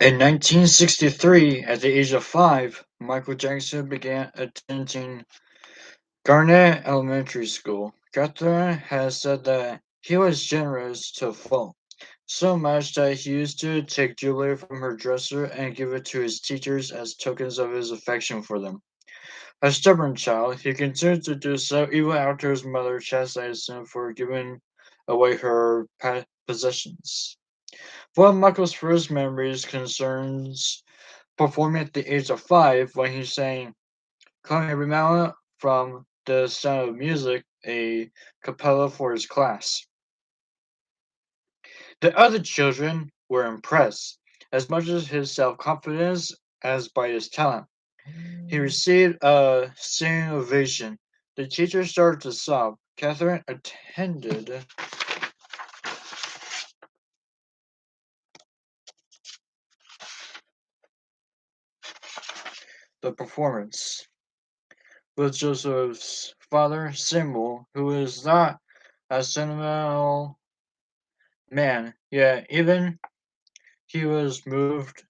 In 1963, at the age of 5, Michael Jackson began attending Garnett Elementary School. Catherine has said that he was generous to a fault, so much that he used to take jewelry from her dresser and give it to his teachers as tokens of his affection for them. A stubborn child, he continued to do so even after his mother chastised him for giving away her possessions. One of Michael's first memories concerns performing at the age of 5 when he sang "Come Every Moment" from "The Sound of Music", a cappella for his class. The other children were impressed, as much as his self-confidence as by his talent. He received a standing ovation. The teacher started to sob. Catherine attended the performance with Joseph's father, Samuel, who is not a sentimental man, yet even he was moved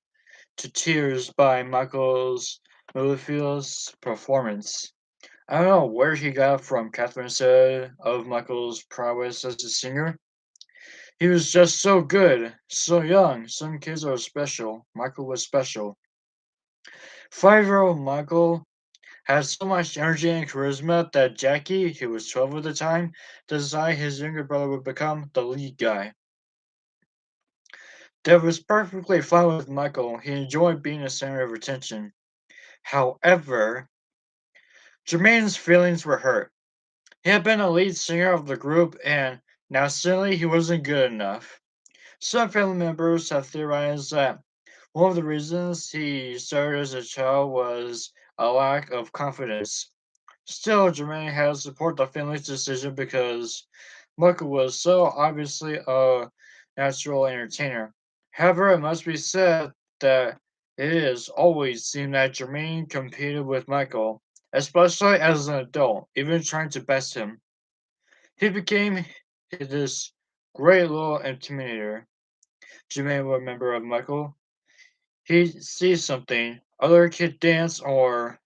to tears by Michael's mellifluous performance. I don't know where he got from, Catherine said of Michael's prowess as a singer. He was just so good, so young. Some kids are special. Michael was special. 5-year-old Michael had so much energy and charisma that Jackie, who was 12 at the time, decided his younger brother would become the lead guy. That was perfectly fine with Michael. He enjoyed being the center of attention. However, Jermaine's feelings were hurt. He had been a lead singer of the group, and now suddenly he wasn't good enough. Some family members have theorized that one of the reasons he started as a child was a lack of confidence. Still, Jermaine had to support the family's decision because Michael was so obviously a natural entertainer. However, it must be said that it has always seemed that Jermaine competed with Michael, especially as an adult, even trying to best him. He became this great little intimidator. Jermaine was a member of Michael. He sees something, other kid dance, or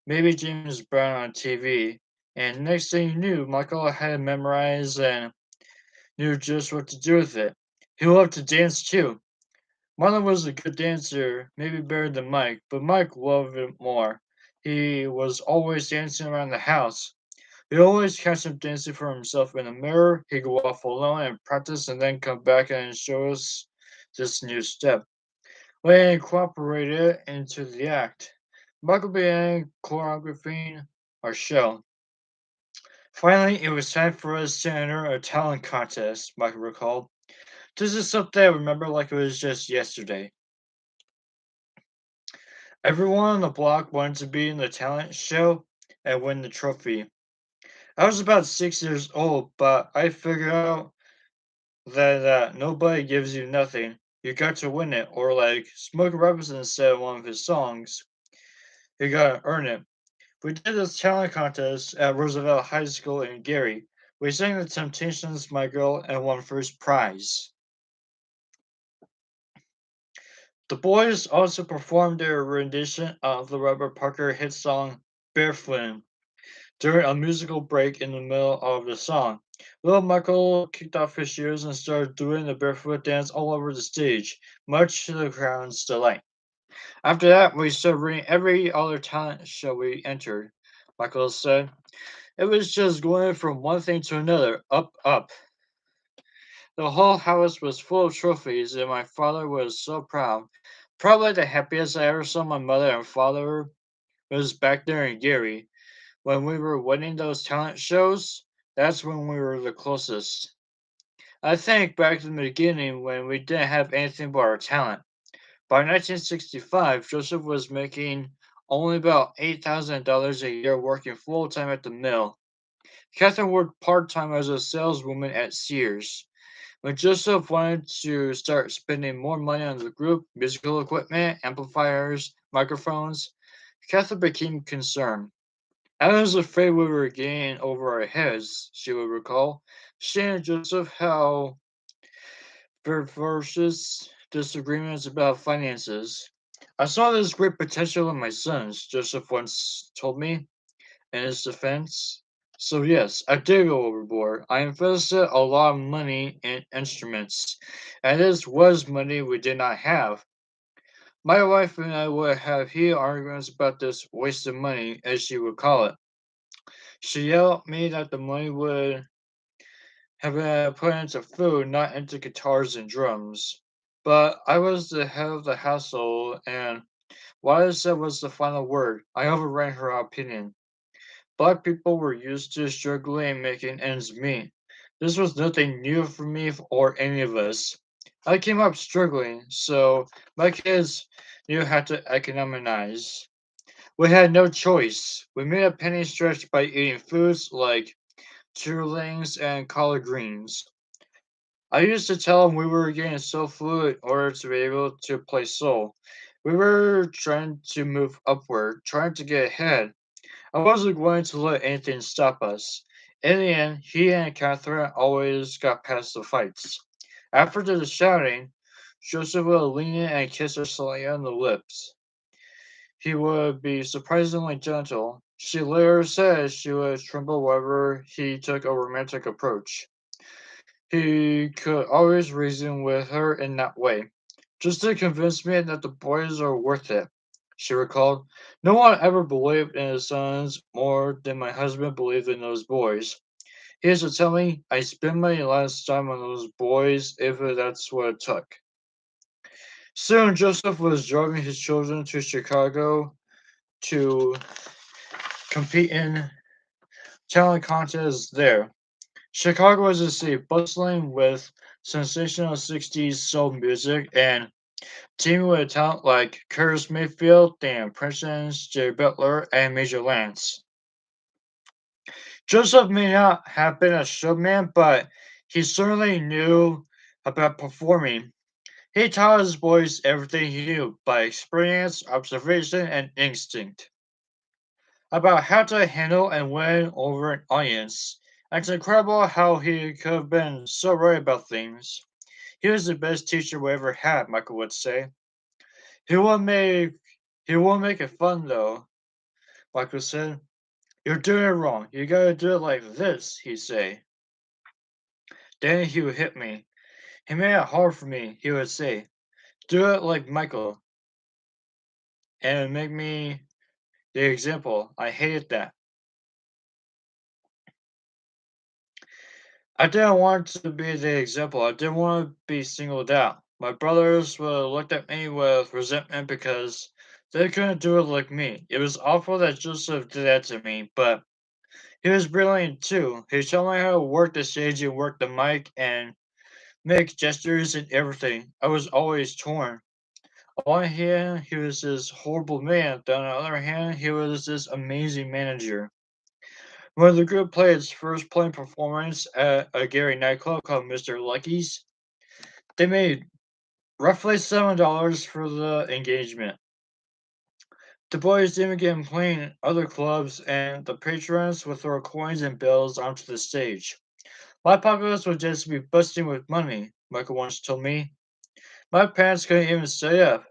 maybe James Brown on TV, and next thing you knew, Michael had it memorized and knew just what to do with it. He loved to dance too. Marlon was a good dancer, maybe better than Mike, but Mike loved it more. He was always dancing around the house. He'd always catch him dancing for himself in the mirror. He'd go off alone and practice and then come back and show us this new step. When he incorporated it into the act, Michael began choreographing our show. Finally, it was time for us to enter a talent contest, Michael recalled. This is something I remember like it was just yesterday. Everyone on the block wanted to be in the talent show and win the trophy. I was about 6 years old, but I figured out that nobody gives you nothing. You got to win it, or like Smokey Robinson said in one of his songs, you gotta earn it. We did this talent contest at Roosevelt High School in Gary. We sang the Temptations, My Girl, and won first prize. The boys also performed their rendition of the Robert Parker hit song Barefoot during a musical break in the middle of the song. Little Michael kicked off his shoes and started doing the barefoot dance all over the stage, much to the crowd's delight. After that, we started reading every other talent show we entered, Michael said. It was just going from one thing to another, up, up. The whole house was full of trophies, and my father was so proud. Probably the happiest I ever saw my mother and father was back there in Gary. When we were winning those talent shows, that's when we were the closest. I think back in the beginning when we didn't have anything but our talent. By 1965, Joseph was making only about $8,000 a year working full time at the mill. Catherine worked part time as a saleswoman at Sears. When Joseph wanted to start spending more money on the group, musical equipment, amplifiers, microphones, Catherine became concerned. I was afraid we were getting over our heads, she would recall. She and Joseph how perverse disagreements about finances. I saw this great potential in my sons, Joseph once told me in his defense. So yes, I did go overboard. I invested a lot of money in instruments, and this was money we did not have. My wife and I would have heated arguments about this waste of money, as she would call it. She yelled at me that the money would have been put into food, not into guitars and drums. But I was the head of the household, and what I said was the final word. I overran her opinion. Black people were used to struggling and making ends meet. This was nothing new for me or any of us. I came up struggling, so my kids knew how to economize. We had no choice. We made a penny stretch by eating foods like chitterlings and collard greens. I used to tell them we were getting so fluid in order to be able to play soul. We were trying to move upward, trying to get ahead. I wasn't going to let anything stop us. In the end, he and Catherine always got past the fights. After the shouting, Joseph would lean in and kiss her slightly on the lips. He would be surprisingly gentle. She later said she would tremble whenever he took a romantic approach. He could always reason with her in that way, just to convince me that the boys are worth it. She recalled, no one ever believed in his sons more than my husband believed in those boys. He used to tell me I spend my last time on those boys if that's what it took. Soon Joseph was driving his children to Chicago to compete in talent contests there. Chicago is a city bustling with sensational 60s soul music and teaming with talent like Curtis Mayfield, Dan Princeton's, Jay Butler, and Major Lance. Joseph may not have been a showman, but he certainly knew about performing. He taught his boys everything he knew by experience, observation, and instinct about how to handle and win over an audience. It's incredible how he could have been so right about things. He was the best teacher we ever had, Michael would say. He will make he will make it fun though, Michael said. You're doing it wrong. You gotta do it like this, he'd say. Then he would hit me. He made it hard for me, he would say. Do it like Michael. And make me the example. I hated that. I didn't want to be the example. I didn't want to be singled out. My brothers would have looked at me with resentment because they couldn't do it like me. It was awful that Joseph did that to me, but he was brilliant too. He showed me how to work the stage and work the mic and make gestures and everything. I was always torn. On one hand, he was this horrible man. On the other hand, he was this amazing manager. When the group played its first playing performance at a Gary nightclub called Mr. Lucky's, they made roughly $7 for the engagement. The boys didn't begin playing in other clubs, and the patrons would throw coins and bills onto the stage. My pockets would just be busting with money, Michael once told me. My parents couldn't even stay up.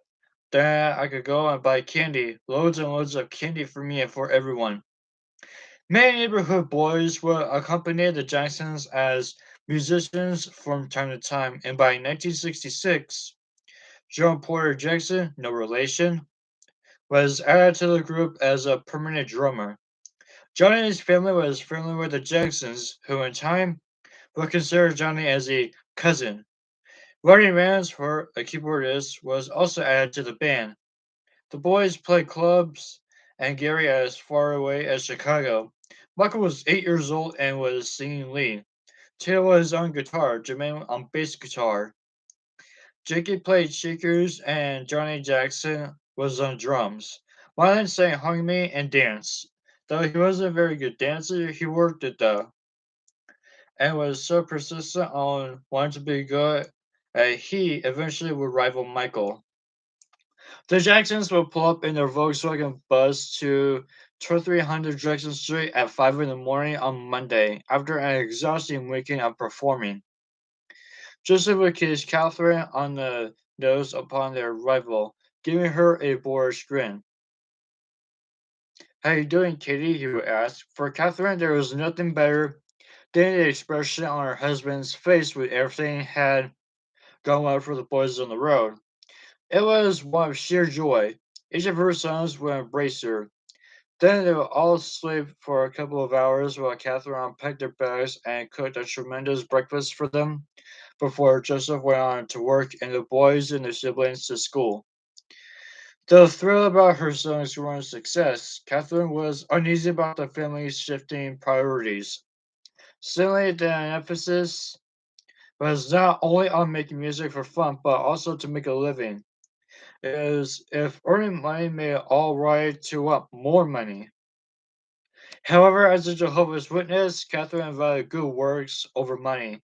Then I could go and buy candy, loads and loads of candy for me and for everyone. Many neighborhood boys would accompany the Jacksons as musicians from time to time, and by 1966, John Porter Jackson, no relation, was added to the group as a permanent drummer. Johnny and his family was friendly with the Jacksons, who in time would consider Johnny as a cousin. Rodney Ransford, a keyboardist, was also added to the band. The boys played clubs and Gary as far away as Chicago. Michael was 8 years old and was singing lead. Taylor was on guitar, Jermaine on bass guitar. Jakey played shakers and Johnny Jackson was on drums. Marlon sang Hung Me and danced. Though he wasn't a very good dancer, he worked it though, and was so persistent on wanting to be good that he eventually would rival Michael. The Jacksons would pull up in their Volkswagen bus to 2300 Jackson Street at 5 in the morning on Monday after an exhausting weekend of performing. Joseph would kiss Catherine on the nose upon their arrival, giving her a boorish grin. "How you doing, Kitty?" he would ask. For Catherine, there was nothing better than the expression on her husband's face when everything had gone well for the boys on the road. It was one of sheer joy. Each of her sons would embrace her. Then they would all sleep for a couple of hours while Catherine unpacked their bags and cooked a tremendous breakfast for them before Joseph went on to work and the boys and their siblings to school. Though thrilled about her son's growing success, Catherine was uneasy about the family's shifting priorities. Suddenly, the emphasis was not only on making music for fun, but also to make a living. As if earning money made it all right to want more money. However, as a Jehovah's Witness, Catherine valued good works over money.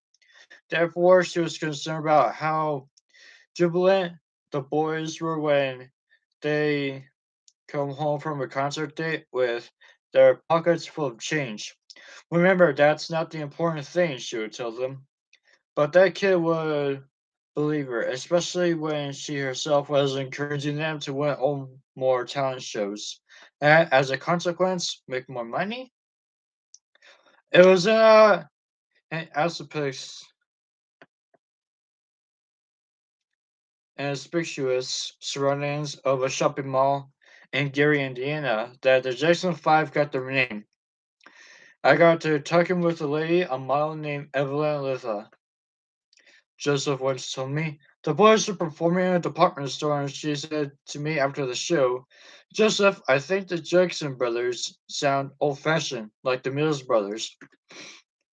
Therefore, she was concerned about how jubilant the boys were when they come home from a concert date with their pockets full of change. Remember, that's not the important thing, she would tell them. But that kid would believe her, especially when she herself was encouraging them to win on more talent shows. And as a consequence, make more money? It was an auspicious and auspicious surroundings of a shopping mall in Gary, Indiana, that the Jackson 5 got their name. I got to talking with a lady, a model named Evelyn Litha. Joseph once told me. The boys were performing in a department store, and she said to me after the show, Joseph, I think the Jackson brothers sound old fashioned, like the Mills brothers.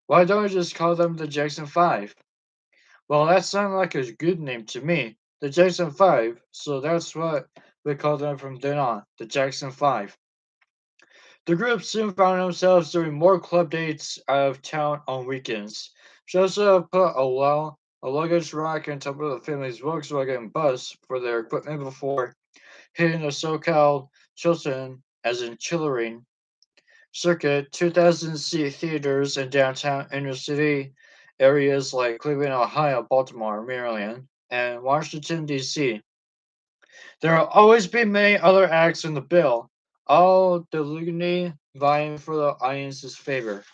Why don't we just call them the Jackson 5? Well, that sounded like a good name to me. The Jackson 5, so that's what we called them from then on, the Jackson 5. The group soon found themselves doing more club dates out of town on weekends. Joseph put a luggage rack on top of the family's Volkswagen bus for their equipment before hitting the SoCal Chilton, as in Chillering, circuit, 2,000-seat theaters in downtown inner city areas like Cleveland, Ohio, Baltimore, Maryland, and Washington, D.C. There will always be many other acts in the bill, all diligently vying for the audience's favor.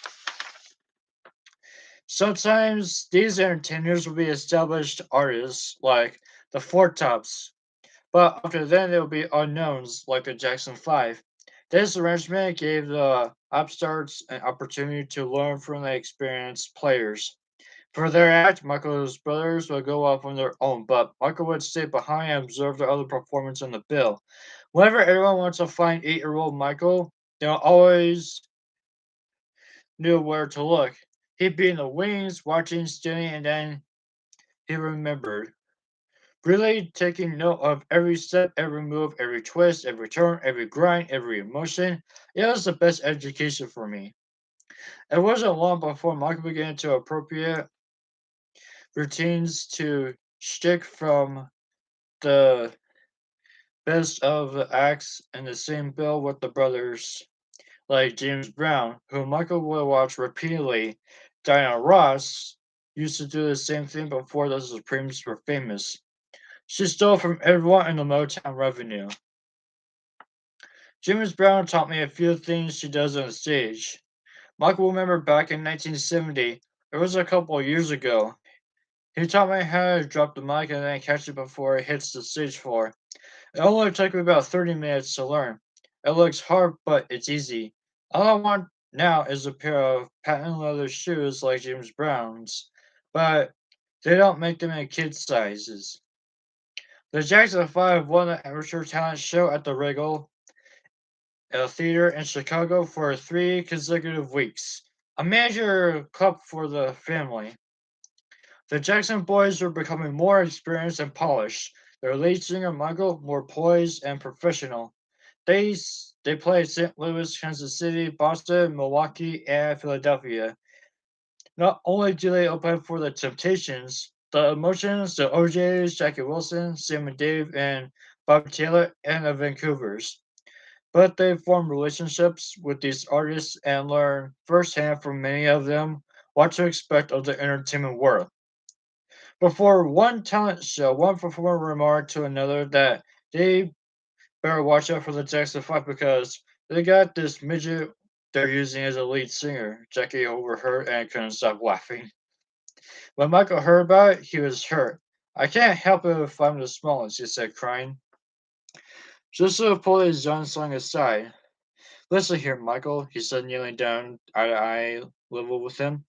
Sometimes these entertainers will be established artists like the Four Tops, but after then they will be unknowns like the Jackson 5. This arrangement gave the upstarts an opportunity to learn from the experienced players. For their act, Michael's brothers would go off on their own, but Michael would stay behind and observe the other performance on the bill. Whenever everyone wants to find 8-year-old Michael, they always knew where to look. He'd be in the wings, watching, standing, and then he remembered. Really taking note of every step, every move, every twist, every turn, every grind, every emotion. It was the best education for me. It wasn't long before Michael began to appropriate routines to stick from the best of the acts in the same bill with the brothers like James Brown, who Michael would watch repeatedly. Diana Ross used to do the same thing before the Supremes were famous. She stole from everyone in the Motown revenue. James Brown taught me a few things she does on stage. Michael remembered back in 1970, it was a couple of years ago. He taught me how to drop the mic and then catch it before it hits the stage floor. It only took me about 30 minutes to learn. It looks hard, but it's easy. All I want now is a pair of patent leather shoes like James Brown's, but they don't make them in kid sizes. The Jackson 5 won the amateur talent show at the Regal Theater in Chicago for 3 consecutive weeks. A major cup for the family. The Jackson boys were becoming more experienced and polished. Their lead singer Michael more poised and professional. They played St. Louis, Kansas City, Boston, Milwaukee, and Philadelphia. Not only do they open for the Temptations, the Emotions, the OJs, Jackie Wilson, Sam and Dave, and Bob Taylor, and the Vancouvers, but they form relationships with these artists and learn firsthand from many of them what to expect of the entertainment world. Before one talent show, one performer remarked to another that they better watch out for the Jackson 5 because they got this midget they're using as a lead singer. Jackie overheard and couldn't stop laughing. When Michael heard about it, he was hurt. I can't help it if I'm the smallest, he said, crying. Joseph pulled his young son aside. Listen here, Michael, he said, kneeling down eye to eye level with him.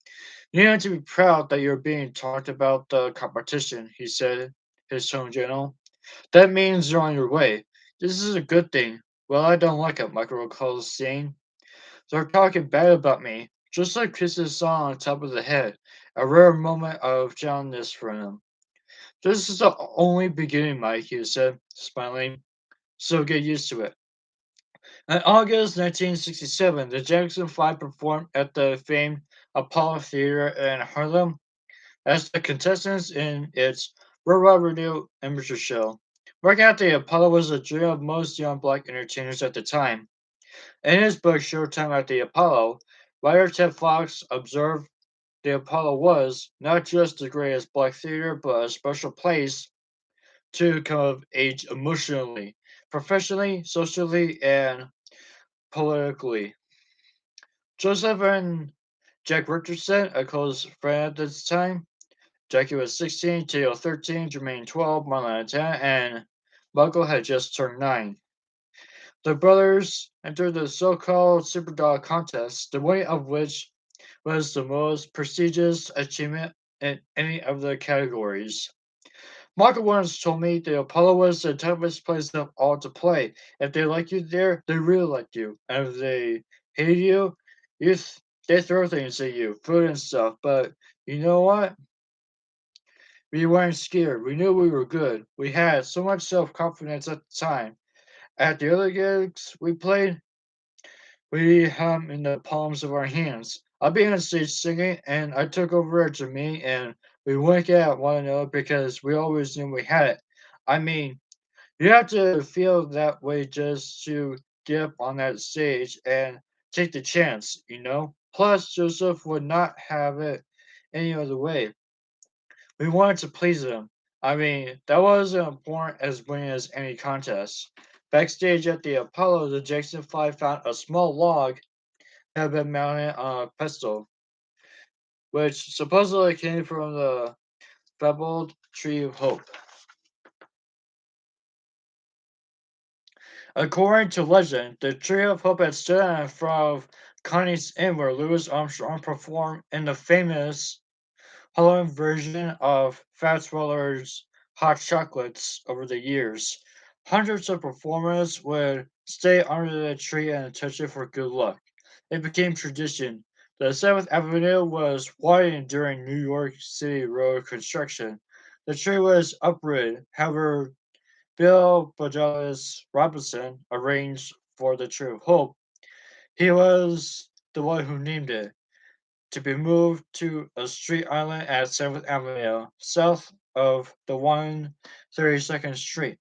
You need to be proud that you're being talked about the competition, he said, his tone gentle. That means you're on your way. This is a good thing. Well, I don't like it, Michael recalls saying. They're talking bad about me, just like Chris's song on top of the head, a rare moment of gentleness from him. This is the only beginning, Mike, he said, smiling, so get used to it. In August 1967, the Jackson 5 performed at the famed Apollo Theater in Harlem as the contestants in its Worldwide Radio amateur show. Working at the Apollo was a dream of most young black entertainers at the time. In his book Showtime at the Apollo, writer Ted Fox observed the Apollo was not just the greatest black theater, but a special place to come of age emotionally, professionally, socially, and politically. Joseph and Jack Richardson, a close friend at this time, Jackie was 16, Teo 13, Jermaine 12, Marlon 10, and Michael had just turned 9. The brothers entered the so-called Superdog contest, the winning of which was the most prestigious achievement in any of the categories. Michael once told me the Apollo was the toughest place of all to play. If they like you there, they really like you. And if they hate you, they throw things at you, food and stuff. But you know what? We weren't scared. We knew we were good. We had so much self confidence at the time. At the other gigs we played, we hum in the palms of our hands. I'd be on stage singing, and I took over at Jermaine, and we winked at one another because we always knew we had it. I mean, you have to feel that way just to get up on that stage and take the chance, you know? Plus, Joseph would not have it any other way. We wanted to please him. I mean, that was as important as winning as any contest. Backstage at the Apollo, the Jackson 5 found a small log that had been mounted on a pedestal, which supposedly came from the fabled Tree of Hope. According to legend, the Tree of Hope had stood in front of Connie's Inn where Louis Armstrong performed in the famous Holland version of Fats Weller's Hot Chocolates over the years. Hundreds of performers would stay under the tree and touch it for good luck. It became tradition. The 7th Avenue was widened during New York City road construction. The tree was uprooted. However, Bill Bajalis Robinson arranged for the Tree of Hope. He was the one who named it to be moved to a street island at 7th Avenue, south of the 132nd Street.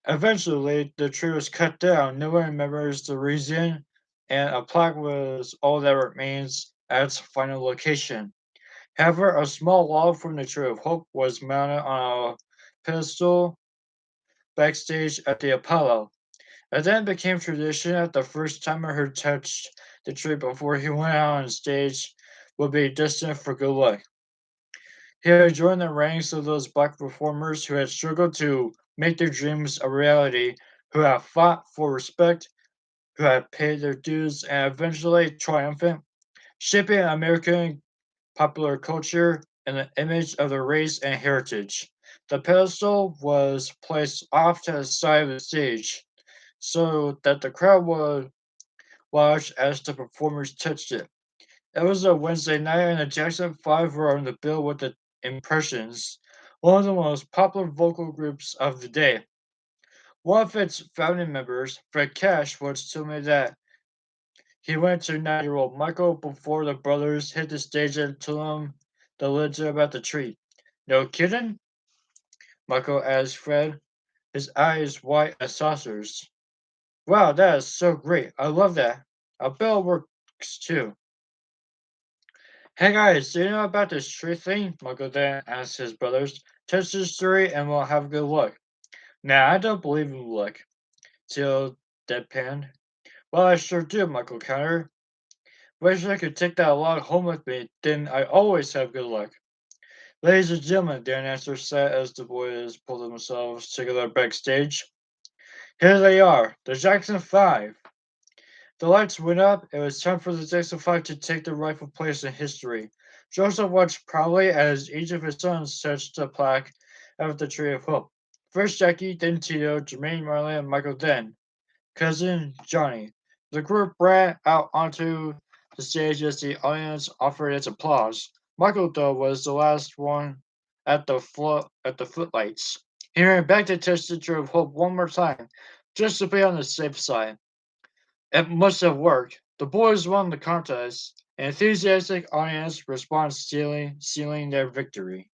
Eventually, the tree was cut down. No one remembers the reason, and a plaque was all that remains at its final location. However, a small log from the Tree of Hope was mounted on a pedestal backstage at the Apollo. It then became tradition that the first timer who touched the tree before he went out on stage would be destined for good luck. He had joined the ranks of those black performers who had struggled to make their dreams a reality, who had fought for respect, who had paid their dues, and eventually triumphant, shaping American popular culture and the image of their race and heritage. The pedestal was placed off to the side of the stage so that the crowd would watch as the performers touched it. It was a Wednesday night, and the Jackson 5 were on the bill with the Impressions, one of the most popular vocal groups of the day. One of its founding members, Fred Cash, once told me that he went to 9-year-old Michael before the brothers hit the stage and told him the legend about the tree. No kidding? Michael asked Fred, his eyes white as saucers. Wow, that is so great. I love that. A bell works too. Hey guys, do you know about this tree thing? Michael then asked his brothers. Touch this tree and we'll have good luck. Nah, I don't believe in luck. Teal deadpanned. Well, I sure do, Michael countered. Wish I could take that log home with me, then I always have good luck. Ladies and gentlemen, Dan Answer said as the boys pulled themselves together backstage. Here they are, the Jackson Five. The lights went up. It was time for the Jackson Five to take their rightful place in history. Joseph watched proudly as each of his sons touched the plaque of the Tree of Hope. First Jackie, then Tito, Jermaine, Marley, and Michael then. Cousin Johnny. The group ran out onto the stage as the audience offered its applause. Michael, though, was the last one at the footlights. He ran back to touch the Tree of Hope one more time, just to be on the safe side. It must have worked. The boys won the contest. An enthusiastic audience responded, sealing their victory.